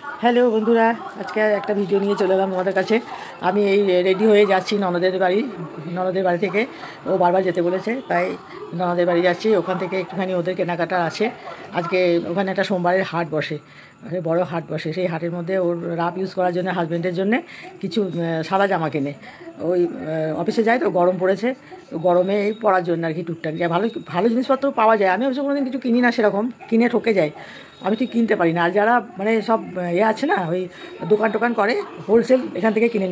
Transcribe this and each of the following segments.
Hello বন্ধুরা, আজকে একটা ভিডিও নিয়ে চলে এলাম তোমাদের কাছে। আমি এই রেডি হয়ে যাচ্ছি ননদের বাড়ি থেকে। ও বারবার যেতে বলেছে, তাই ননদের বাড়ি যাচ্ছি। ওখান থেকে একটুখানি ওদের কেনাকাটা আছে। আজকে ওখানে একটা সোমবারের হাট বসে, বড় হাট বসে। সেই হাটের মধ্যে ওর রাফ ইউজ করার জন্য হাজব্যান্ডের জন্য কিছু সাদা জামা কেনে। ওই অফিসে যায় তো, গরম পড়েছে, গরমে এই পরার জন্য আর কি টুকটাক যায়। ভালো ভালো জিনিসপত্র পাওয়া যায়। আমি অবশ্য কোনোদিন কিছু কিনি না, সেরকম কিনে ঠকে যায়। আমি ঠিক কিনতে পারি না। আর যারা মানে সব আছে না, ওই দোকান টোকান করে হোলসেল, এখান থেকে কিনে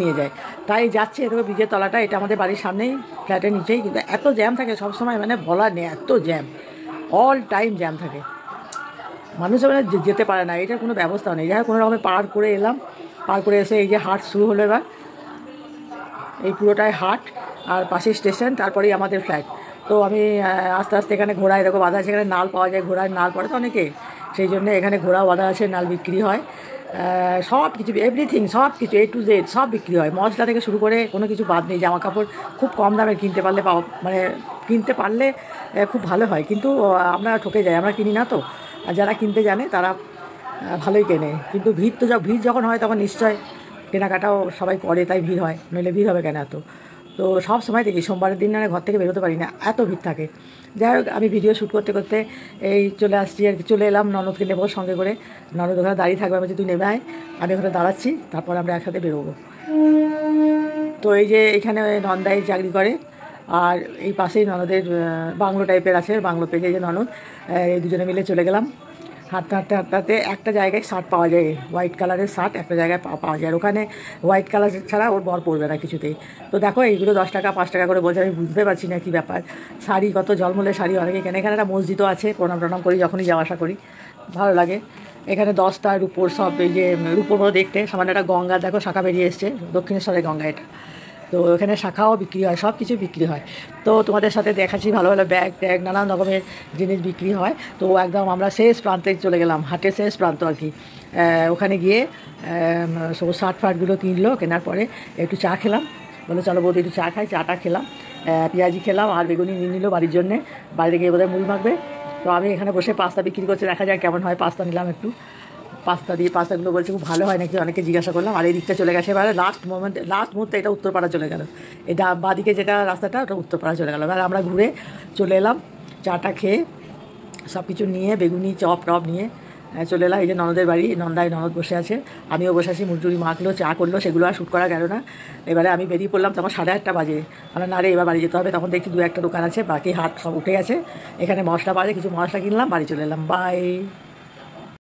নিয়ে যায়। তাই যাচ্ছে এরকম ব্রিজের তলাটা, এটা আমাদের বাড়ির সামনেই, ফ্ল্যাটের নিচেই। কিন্তু এত জ্যাম থাকে সবসময়, মানে বলার নেই, এত জ্যাম, অল টাইম জ্যাম থাকে। মানুষ মানে যেতে পারে না, এটার কোনো ব্যবস্থা নেই। যাই হোক কোনো রকমে পার করে এলাম। পার করে এসে এই যে হাট শুরু হলো এবার। এই পুরোটাই হাট, আর পাশে স্টেশন, তারপরেই আমাদের ফ্ল্যাট। তো আমি আস্তে আস্তে এখানে ঘোড়া এরকম বাঁধা আছে। এখানে নাল পাওয়া যায়, ঘোড়ার নাল পড়ে তো অনেকে, সেই জন্য এখানে ঘোড়া বাঁধা আছে, নাল বিক্রি হয়। সব কিছু, এভরিথিং, সব কিছু A to Z সব বিক্রি হয়। মশলা থেকে শুরু করে কোনো কিছু বাদ নেই। জামা কাপড় খুব কম দামে কিনতে পারলে মানে কিনতে পারলে খুব ভালো হয়। কিন্তু আমরা ঠকে যাই, আমরা কিনি না তো। আর যারা কিনতে জানে তারা ভালোই কেনে। কিন্তু ভিড় যখন হয় তখন নিশ্চয় কেনাকাটাও সবাই করে, তাই ভিড় হয়, নইলে ভিড় হবে কেন এত? তো সব সময় দেখি সোমবারের দিন ঘর থেকে বেরোতে পারি না, এত ভিড় থাকে। যাই হোক আমি ভিডিও শ্যুট করতে করতে এই চলে আসছি আর কি, চলে এলাম। ননদকে নেবো সঙ্গে করে। ননদ ওখানে দাঁড়িয়ে থাকবে, আমি তুই নেবে আয়, আমি ওখানে দাঁড়াচ্ছি, তারপর আমরা একসাথে বেরোবো। তো এই যে এখানে নন্দাই চাকরি করে, আর এই পাশেই ননদের বাংলো টাইপের আছে, বাংলো পেজে যে ননদ, এই দুজনে মিলে চলে গেলাম। হাঁটতে একটা জায়গায় শার্ট পাওয়া যায়, হোয়াইট কালারের শার্ট একটা জায়গায় পাওয়া যায়। আর ওখানে হোয়াইট কালার ছাড়া ওর বর পড়বে না কিছুতেই। তো দেখো এইগুলো 10 টাকা 5 টাকা করে বলছে, আমি বুঝতে পারছি না কী ব্যাপার। শাড়ি কত ঝলমলে শাড়ি অনেকে কেনে। এখানে একটা মসজিদও আছে, প্রণাম করি যখনই যাওয়া আসা করি, ভালো লাগে। এখানে 10টা রূপোর সব, এই যে রূপোর মতো দেখতে, সামান্য একটা গঙ্গা দেখো, শাখা বেরিয়ে এসছে, দক্ষিণেশ্বরের গঙ্গা এটা। তো এখানে শাখাও বিক্রি হয়, সব কিছু বিক্রি হয়। তো তোমাদের সাথে দেখাচ্ছি, ভালো ভালো ব্যাগ ট্যাগ নানান রকমের জিনিস বিক্রি হয়। তো একদম আমরা শেষ প্রান্তে চলে গেলাম, হাটের শেষ প্রান্ত আর কি। ওখানে গিয়ে সব শার্ট কিনলো। কেনার পরে একটু চা খেলাম, বলে চলো বৌদি একটু চা খাই। চাটা খেলাম, পেঁয়াজি খেলাম, আর বেগুনি নিয়ে নিল বাড়ির জন্যে। বাড়িতে গিয়ে বোধহয় মুড়ি মাখবে। তো আমি এখানে বসে পাস্তা বিক্রি করছে, দেখা যায় কেমন হয়। পাস্তা নিলাম একটু, পাস্তাগুলো বলছে খুব ভালো হয় নাকি, অনেকে জিজ্ঞাসা করলাম। আর এই দিকটা চলে গেছে এবারে লাস্ট মুহূর্তে এটা উত্তরপাড়া চলে গেল। এটা বাদিকে যেটা রাস্তাটা, ওটা উত্তরপাড়া চলে গেল। এবার আমরা ঘুরে চলে এলাম, চাটা খেয়ে সব কিছু নিয়ে, বেগুনি চপ টপ নিয়ে চলে এলাম। এই যে ননদের বাড়ি, ননদ বসে আছে, আমিও বসে আছি। মুড়ি মাখলো, চা করলো, সেগুলো আর শ্যুট করা গেল না। এবারে আমি বেরিয়ে পড়লাম, তখন 8:30 বাজে। আমরা না রে এবার বাড়ি যেতে হবে। তখন দেখছি 2-1টা দোকান আছে, বাকি হাট সব উঠে গেছে। এখানে মশলা পাওয়া যায়, কিছু মশলা কিনলাম, বাড়ি চলে এলাম। বাই।